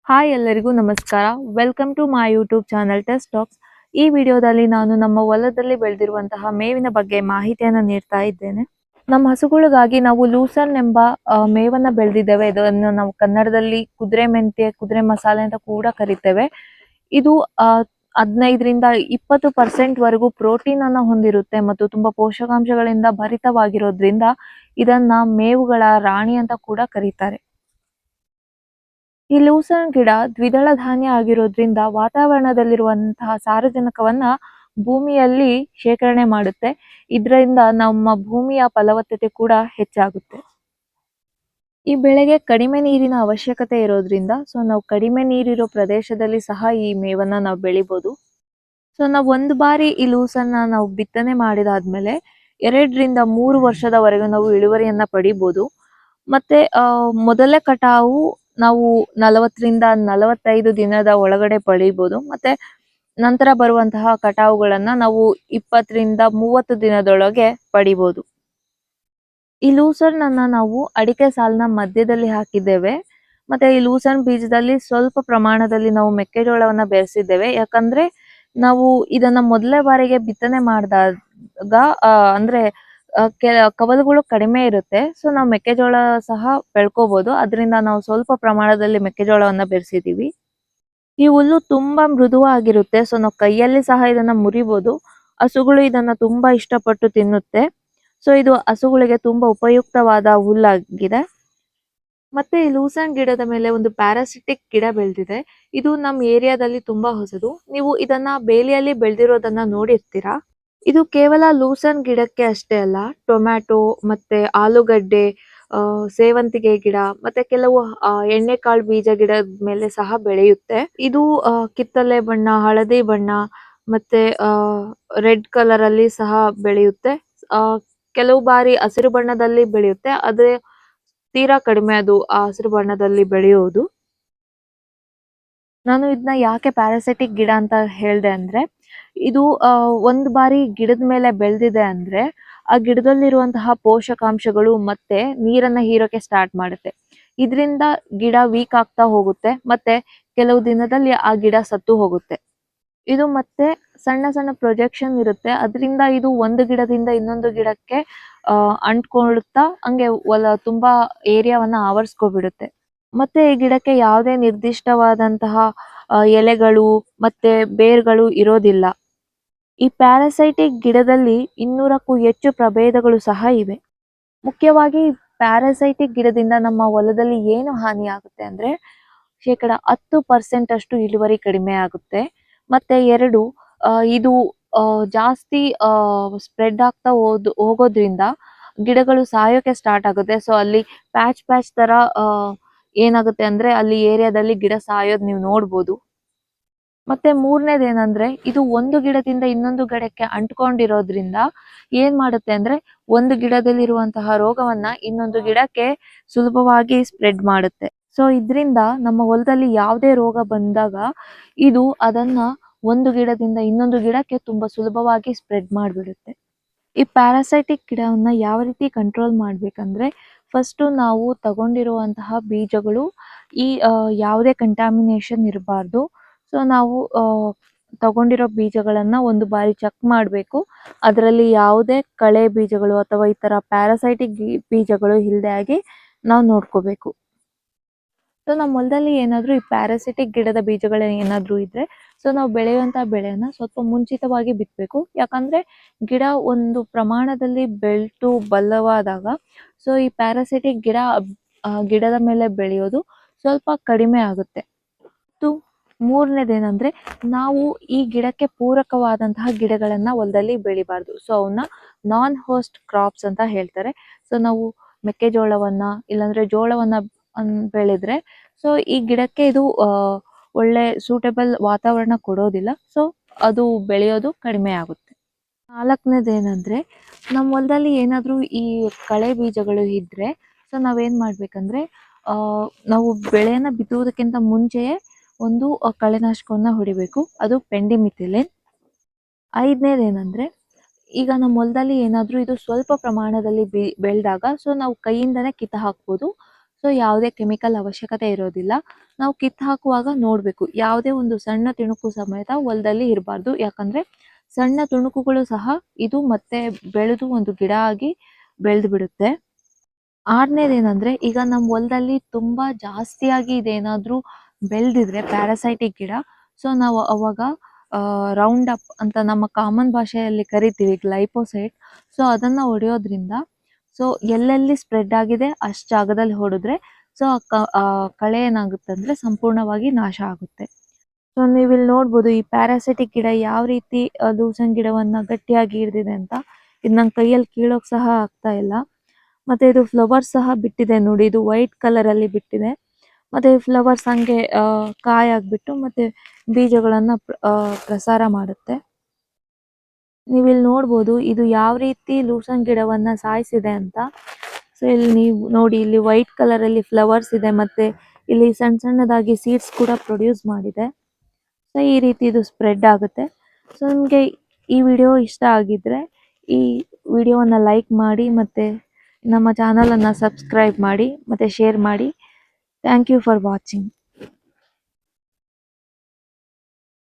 Hi ಎಲ್ಲರಿಗೂ ನಮಸ್ಕಾರ. Welcome to my YouTube channel Test Talks. ಈ ವಿಡಿಯೋದಲ್ಲಿ ನಾನು ನಮ್ಮ ಹೊಲದಲ್ಲಿ ಬೆಳೆದಿರುವಂತಹ ಮೇವಿನ ಬಗ್ಗೆ ಮಾಹಿತಿಯನ್ನು ನೀಡ್ತಾ ಇದ್ದೇನೆ. ನಮ್ಮ ಹಸುಗಳಿಗಾಗಿ ನಾವು ಲೂಸರ್ನ್ ಎಂಬ ಮೇವನ್ನ ಬೆಳೆದಿದ್ದೇವೆ. ಇದನ್ನು ನಾವು ಕನ್ನಡದಲ್ಲಿ ಕುದುರೆ ಮೆಂತೆ, ಕುದುರೆ ಮಸಾಲೆ ಅಂತ ಕೂಡ ಕರಿತೇವೆ. ಇದು 15ರಿಂದ 20% ವರೆಗೂ ಪ್ರೋಟೀನ್ ಅನ್ನು ಹೊಂದಿರುತ್ತೆ ಮತ್ತು ತುಂಬಾ ಪೋಷಕಾಂಶಗಳಿಂದ ಭರಿತವಾಗಿರೋದ್ರಿಂದ ಇದನ್ನ ಮೇವುಗಳ ರಾಣಿ ಅಂತ ಕೂಡ ಕರೀತಾರೆ. ಈ ಲೂಸರ್ನ್ ಗಿಡ ದ್ವಿದಳ ಧಾನ್ಯ ಆಗಿರೋದ್ರಿಂದ ವಾತಾವರಣದಲ್ಲಿರುವಂತಹ ಸಾರಜನಕವನ್ನ ಭೂಮಿಯಲ್ಲಿ ಶೇಖರಣೆ ಮಾಡುತ್ತೆ. ಇದರಿಂದ ನಮ್ಮ ಭೂಮಿಯ ಫಲವತ್ತತೆ ಕೂಡ ಹೆಚ್ಚಾಗುತ್ತೆ. ಈ ಬೆಳೆಗೆ ಕಡಿಮೆ ನೀರಿನ ಅವಶ್ಯಕತೆ ಇರೋದ್ರಿಂದ ನಾವು ಕಡಿಮೆ ನೀರಿರೋ ಪ್ರದೇಶದಲ್ಲಿ ಸಹ ಈ ಮೇವನ್ನ ನಾವು ಬೆಳಿಬೋದು. ನಾವು ಒಂದು ಬಾರಿ ಈ ಲೂಸನ್ನ ನಾವು ಬಿತ್ತನೆ ಮಾಡಿದಾದ್ಮೇಲೆ 2ರಿಂದ 3 ವರ್ಷದವರೆಗೂ ನಾವು ಇಳುವರಿಯನ್ನ ಪಡಿಬೋದು. ಮತ್ತೆ ಮೊದಲೇ ಕಟಾವು ನಾವು 40ರಿಂದ 45 ದಿನದ ಒಳಗಡೆ ಪಡಿಬೋದು. ಮತ್ತೆ ನಂತರ ಬರುವಂತಹ ಕಟಾವುಗಳನ್ನ ನಾವು 20ರಿಂದ 30 ದಿನದೊಳಗೆ ಪಡಿಬೋದು. ಈ ಲೂಸರ್ನ್ ಅನ್ನ ನಾವು ಅಡಿಕೆ ಸಾಲಿನ ಮಧ್ಯದಲ್ಲಿ ಹಾಕಿದ್ದೇವೆ. ಮತ್ತೆ ಈ ಲೂಸರ್ನ್ ಬೀಜದಲ್ಲಿ ಸ್ವಲ್ಪ ಪ್ರಮಾಣದಲ್ಲಿ ನಾವು ಮೆಕ್ಕೆಜೋಳವನ್ನ ಬೆರೆಸಿದ್ದೇವೆ. ಯಾಕಂದ್ರೆ ನಾವು ಇದನ್ನ ಮೊದಲನೇ ಬಾರಿಗೆ ಬಿತ್ತನೆ ಮಾಡಿದಾಗ ಅಂದ್ರೆ ಕವಲುಗಳು ಕಡಿಮೆ ಇರುತ್ತೆ. ನಾವು ಮೆಕ್ಕೆಜೋಳ ಸಹ ಬೆಳ್ಕೋಬಹುದು. ಅದರಿಂದ ನಾವು ಸ್ವಲ್ಪ ಪ್ರಮಾಣದಲ್ಲಿ ಮೆಕ್ಕೆಜೋಳವನ್ನ ಬೆರೆಸಿದೀವಿ. ಈ ಹುಲ್ಲು ತುಂಬಾ ಮೃದುವಾಗಿರುತ್ತೆ. ನಾವು ಕೈಯಲ್ಲಿ ಸಹ ಇದನ್ನ ಮುರಿಬಹುದು. ಹಸುಗಳು ಇದನ್ನ ತುಂಬಾ ಇಷ್ಟಪಟ್ಟು ತಿನ್ನುತ್ತೆ. ಇದು ಹಸುಗಳಿಗೆ ತುಂಬಾ ಉಪಯುಕ್ತವಾದ ಹುಲ್ಲಾಗಿದೆ. ಮತ್ತೆ ಈ ಲೂಸರ್ನ್ ಗಿಡದ ಮೇಲೆ ಒಂದು ಪ್ಯಾರಾಸಿಟಿಕ್ ಗಿಡ ಬೆಳೆದಿದೆ. ಇದು ನಮ್ಮ ಏರಿಯಾದಲ್ಲಿ ತುಂಬಾ ಹೊಸದು. ನೀವು ಇದನ್ನ ಬೇಲಿಯಲ್ಲಿ ಬೆಳೆದಿರೋದನ್ನ ನೋಡಿರ್ತೀರಾ. ಇದು ಕೇವಲ ಲೂಸರ್ನ್ ಗಿಡಕ್ಕೆ ಅಷ್ಟೇ ಅಲ್ಲ, ಟೊಮ್ಯಾಟೊ ಮತ್ತೆ ಆಲೂಗಡ್ಡೆ, ಸೇವಂತಿಗೆ ಗಿಡ ಮತ್ತೆ ಕೆಲವು ಎಣ್ಣೆಕಾಳು ಬೀಜ ಗಿಡದ ಮೇಲೆ ಸಹ ಬೆಳೆಯುತ್ತೆ. ಇದು ಕಿತ್ತಳೆ ಬಣ್ಣ, ಹಳದಿ ಬಣ್ಣ ಮತ್ತೆ ರೆಡ್ ಕಲರ್ ಅಲ್ಲಿ ಸಹ ಬೆಳೆಯುತ್ತೆ. ಕೆಲವು ಬಾರಿ ಹಸಿರು ಬಣ್ಣದಲ್ಲಿ ಬೆಳೆಯುತ್ತೆ. ಆದ್ರೆ ತೀರಾ ಕಡಿಮೆ ಅದು ಆ ಹಸಿರು ಬಣ್ಣದಲ್ಲಿ ಬೆಳೆಯುವುದು. ನಾನು ಇದನ್ನ ಯಾಕೆ ಪ್ಯಾರಾಸಿಟಿಕ್ ಗಿಡ ಅಂತ ಹೇಳ್ದೆ ಅಂದ್ರೆ, ಇದು ಒಂದು ಬಾರಿ ಗಿಡದ ಮೇಲೆ ಬೆಳೆದಿದೆ ಅಂದ್ರೆ ಆ ಗಿಡದಲ್ಲಿರುವಂತಹ ಪೋಷಕಾಂಶಗಳು ಮತ್ತೆ ನೀರನ್ನ ಹೀರೋಕೆ ಸ್ಟಾರ್ಟ್ ಮಾಡುತ್ತೆ. ಇದರಿಂದ ಗಿಡ ವೀಕ್ ಆಗ್ತಾ ಹೋಗುತ್ತೆ. ಮತ್ತೆ ಕೆಲವು ದಿನದಲ್ಲಿ ಆ ಗಿಡ ಸತ್ತು ಹೋಗುತ್ತೆ. ಇದು ಮತ್ತೆ ಸಣ್ಣ ಸಣ್ಣ ಪ್ರೊಜೆಕ್ಷನ್ ಇರುತ್ತೆ. ಅದರಿಂದ ಇದು ಒಂದು ಗಿಡದಿಂದ ಇನ್ನೊಂದು ಗಿಡಕ್ಕೆ ಅಂಟ್ಕೊಳ್ಳುತ್ತಾ ಹಂಗೆ ತುಂಬಾ ಏರಿಯಾವನ್ನ ಆವರಿಸ್ಕೊಬಿಡುತ್ತೆ. ಮತ್ತೆ ಈ ಗಿಡಕ್ಕೆ ಯಾವುದೇ ನಿರ್ದಿಷ್ಟವಾದಂತಹ ಎಲೆಗಳು ಮತ್ತೆ ಬೇರ್ಗಳು ಇರೋದಿಲ್ಲ. ಈ ಪ್ಯಾರಾಸೈಟಿಕ್ ಗಿಡದಲ್ಲಿ 200ಕ್ಕೂ ಹೆಚ್ಚು ಪ್ರಭೇದಗಳು ಸಹ ಇವೆ. ಮುಖ್ಯವಾಗಿ ಪ್ಯಾರಾಸೈಟಿಕ್ ಗಿಡದಿಂದ ನಮ್ಮ ಹೊಲದಲ್ಲಿ ಏನು ಹಾನಿ ಆಗುತ್ತೆ ಅಂದ್ರೆ 10% ಅಷ್ಟು ಇಳುವರಿ ಕಡಿಮೆ ಆಗುತ್ತೆ. ಮತ್ತೆ 2 ಇದು ಜಾಸ್ತಿ ಸ್ಪ್ರೆಡ್ ಆಗ್ತಾ ಹೋಗೋದ್ರಿಂದ ಗಿಡಗಳು ಸಾಯೋಕೆ ಸ್ಟಾರ್ಟ್ ಆಗುತ್ತೆ. ಅಲ್ಲಿ ಪ್ಯಾಚ್ ಪ್ಯಾಚ್ ತರ ಏನಾಗುತ್ತೆ ಅಂದ್ರೆ ಅಲ್ಲಿ ಏರಿಯಾದಲ್ಲಿ ಗಿಡ ಸಾಯೋದ್ ನೀವು ನೋಡ್ಬೋದು. ಮತ್ತೆ 3ನೇದೇನಂದ್ರೆ ಇದು ಒಂದು ಗಿಡದಿಂದ ಇನ್ನೊಂದು ಗಿಡಕ್ಕೆ ಅಂಟ್ಕೊಂಡಿರೋದ್ರಿಂದ ಏನ್ ಮಾಡುತ್ತೆ ಅಂದ್ರೆ ಒಂದು ಗಿಡದಲ್ಲಿರುವಂತಹ ರೋಗವನ್ನ ಇನ್ನೊಂದು ಗಿಡಕ್ಕೆ ಸುಲಭವಾಗಿ ಸ್ಪ್ರೆಡ್ ಮಾಡುತ್ತೆ. ಇದ್ರಿಂದ ನಮ್ಮ ಹೊಲದಲ್ಲಿ ಯಾವುದೇ ರೋಗ ಬಂದಾಗ ಇದು ಅದನ್ನ ಒಂದು ಗಿಡದಿಂದ ಇನ್ನೊಂದು ಗಿಡಕ್ಕೆ ತುಂಬಾ ಸುಲಭವಾಗಿ ಸ್ಪ್ರೆಡ್ ಮಾಡ್ಬಿಡುತ್ತೆ. ಈ ಪ್ಯಾರಾಸೈಟಿಕ್ ಗಿಡವನ್ನ ಯಾವ ರೀತಿ ಕಂಟ್ರೋಲ್ ಮಾಡ್ಬೇಕಂದ್ರೆ, ಫಸ್ಟ್ ನಾವು ತಗೊಂಡಿರುವಂತಹ ಬೀಜಗಳು ಈ ಯಾವುದೇ ಕಂಟಾಮಿನೇಷನ್ ಇರಬಾರ್ದು. ನಾವು ತಗೊಂಡಿರೋ ಬೀಜಗಳನ್ನ ಒಂದು ಬಾರಿ ಚೆಕ್ ಮಾಡ್ಬೇಕು. ಅದರಲ್ಲಿ ಯಾವುದೇ ಕಳೆ ಬೀಜಗಳು ಅಥವಾ ಈ ತರ ಪ್ಯಾರಾಸೈಟಿಕ್ ಬೀಜಗಳು ಇಲ್ದೆ ಆಗಿ ನಾವು ನೋಡ್ಕೋಬೇಕು. ನಮ್ಮ ಹೊಲದಲ್ಲಿ ಏನಾದ್ರೂ ಈ ಪ್ಯಾರಾಸಿಟಿಕ್ ಗಿಡದ ಬೀಜಗಳು ಏನಾದ್ರೂ ಇದ್ರೆ ನಾವು ಬೆಳೆಯುವಂತಹ ಬೆಳೆಯನ್ನ ಸ್ವಲ್ಪ ಮುಂಚಿತವಾಗಿ ಬಿತ್ತಬೇಕು. ಯಾಕಂದ್ರೆ ಗಿಡ ಒಂದು ಪ್ರಮಾಣದಲ್ಲಿ ಬೆಳೆದು ಬಲವಾದಾಗ ಈ ಪ್ಯಾರಾಸಿಟಿಕ್ ಗಿಡ ಗಿಡದ ಮೇಲೆ ಬೆಳೆಯೋದು ಸ್ವಲ್ಪ ಕಡಿಮೆ ಆಗುತ್ತೆ. ಮತ್ತು 3ನೇದೇನಂದ್ರೆ ನಾವು ಈ ಗಿಡಕ್ಕೆ ಪೂರಕವಾದಂತಹ ಗಿಡಗಳನ್ನ ಹೊಲದಲ್ಲಿ ಬೆಳಿಬಾರ್ದು. ಅವನ್ನ ನಾನ್ ಹೋಸ್ಟ್ ಕ್ರಾಪ್ಸ್ ಅಂತ ಹೇಳ್ತಾರೆ. ನಾವು ಮೆಕ್ಕೆಜೋಳವನ್ನ ಇಲ್ಲಾಂದ್ರೆ ಜೋಳವನ್ನ ಬೆಳೆದ್ರೆ ಈ ಗಿಡಕ್ಕೆ ಇದು ಒಳ್ಳೆ ಸೂಟೇಬಲ್ ವಾತಾವರಣ ಕೊಡೋದಿಲ್ಲ. ಅದು ಬೆಳೆಯೋದು ಕಡಿಮೆ ಆಗುತ್ತೆ. 4ನೇದೇನಂದ್ರೆ ನಮ್ಮ ಹೊಲದಲ್ಲಿ ಏನಾದ್ರೂ ಈ ಕಳೆ ಬೀಜಗಳು ಇದ್ರೆ ನಾವೇನ್ ಮಾಡ್ಬೇಕಂದ್ರೆ ನಾವು ಬೆಳೆಯನ್ನ ಬಿತ್ತುವುದಕ್ಕಿಂತ ಮುಂಚೆಯೇ ಒಂದು ಕಳೆನಾಶಕವನ್ನ ಹೊಡಿಬೇಕು. ಅದು ಪೆಂಡಿಮಿಥಿಲಿನ್. 5ನೇದೇನಂದ್ರೆ ಈಗ ನಮ್ಮ ಹೊಲದಲ್ಲಿ ಏನಾದ್ರೂ ಇದು ಸ್ವಲ್ಪ ಪ್ರಮಾಣದಲ್ಲಿ ಬೆಳೆದಾಗ ನಾವು ಕೈಯಿಂದನೇ ಕಿತ್ತು ಹಾಕ್ಬೋದು. ಸೊ ಯಾವುದೇ ಕೆಮಿಕಲ್ ಅವಶ್ಯಕತೆ ಇರೋದಿಲ್ಲ. ನಾವು ಕಿತ್ತು ಹಾಕುವಾಗ ನೋಡಬೇಕು, ಯಾವುದೇ ಒಂದು ಸಣ್ಣ ತುಣುಕು ಸಮೇತ ಹೊಲದಲ್ಲಿ ಇರಬಾರ್ದು. ಯಾಕಂದ್ರೆ ಸಣ್ಣ ತುಣುಕುಗಳು ಸಹ ಇದು ಮತ್ತೆ ಬೆಳೆದು ಒಂದು ಗಿಡ ಆಗಿ ಬೆಳೆದು ಬಿಡುತ್ತೆ. ಆರನೇದೇನಂದ್ರೆ, ಈಗ ನಮ್ಮ ಹೊಲದಲ್ಲಿ ತುಂಬಾ ಜಾಸ್ತಿಯಾಗಿ ಇದೇನಾದ್ರೂ ಬೆಳೆದಿದ್ರೆ ಪ್ಯಾರಾಸೈಟಿಕ್ ಗಿಡ, ಸೊ ನಾವು ಅವಾಗ ರೌಂಡ್ ಅಪ್ ಅಂತ ನಮ್ಮ ಕಾಮನ್ ಭಾಷೆಯಲ್ಲಿ ಕರಿತೀವಿ, ಗ್ಲೈಫೋಸೇಟ್. ಸೊ ಅದನ್ನ ಹೊಡೆಯೋದ್ರಿಂದ, ಸೊ ಎಲ್ಲೆಲ್ಲಿ ಸ್ಪ್ರೆಡ್ ಆಗಿದೆ ಅಷ್ಟು ಜಾಗದಲ್ಲಿ ಹೊಡೆದ್ರೆ, ಸೊ ಆ ಕಳೆ ಏನಾಗುತ್ತೆ ಅಂದ್ರೆ ಸಂಪೂರ್ಣವಾಗಿ ನಾಶ ಆಗುತ್ತೆ. ಸೊ ನೀವಿಲ್ಲಿ ನೋಡ್ಬೋದು, ಈ ಪ್ಯಾರಾಸೈಟಿಕ್ ಗಿಡ ಯಾವ ರೀತಿ ಲೂಸನ್ ಗಿಡವನ್ನ ಗಟ್ಟಿಯಾಗಿ ಹಿಡ್ದಿದೆ ಅಂತ. ಇದು ನನ್ನ ಕೈಯಲ್ಲಿ ಕೀಳೋಕ್ ಸಹ ಆಗ್ತಾ ಇಲ್ಲ. ಮತ್ತೆ ಇದು ಫ್ಲವರ್ಸ್ ಸಹ ಬಿಟ್ಟಿದೆ ನೋಡಿ, ಇದು ವೈಟ್ ಕಲರ್ ಅಲ್ಲಿ ಬಿಟ್ಟಿದೆ. ಮತ್ತೆ ಫ್ಲವರ್ಸ್ ಹಂಗೆ ಕಾಯಾಗ್ಬಿಟ್ಟು ಮತ್ತೆ ಬೀಜಗಳನ್ನ ಪ್ರಸಾರ ಮಾಡುತ್ತೆ. ನೀವಿಲ್ಲಿ ನೋಡ್ಬೋದು ಇದು ಯಾವ ರೀತಿ ಲೂಸನ್ ಗಿಡವನ್ನ ಸಾಯಿಸಿದೆ ಅಂತ. ಸೊ ಇಲ್ಲಿ ನೀವು ನೋಡಿ, ಇಲ್ಲಿ ವೈಟ್ ಕಲರ್ ಅಲ್ಲಿ ಫ್ಲವರ್ಸ್ ಇದೆ, ಮತ್ತೆ ಇಲ್ಲಿ ಸಣ್ಣ ಸಣ್ಣದಾಗಿ ಸೀಡ್ಸ್ ಕೂಡ ಪ್ರೊಡ್ಯೂಸ್ ಮಾಡಿದೆ. ಸೊ ಈ ರೀತಿ ಇದು ಸ್ಪ್ರೆಡ್ ಆಗುತ್ತೆ. ಸೊ ನಿಮಗೆ ಈ ವಿಡಿಯೋ ಇಷ್ಟ ಆಗಿದ್ರೆ ಈ ವಿಡಿಯೋವನ್ನ ಲೈಕ್ ಮಾಡಿ, ಮತ್ತೆ ನಮ್ಮ ಚಾನಲನ್ನು ಸಬ್ಸ್ಕ್ರೈಬ್ ಮಾಡಿ, ಮತ್ತೆ ಶೇರ್ ಮಾಡಿ. Thank you for watching.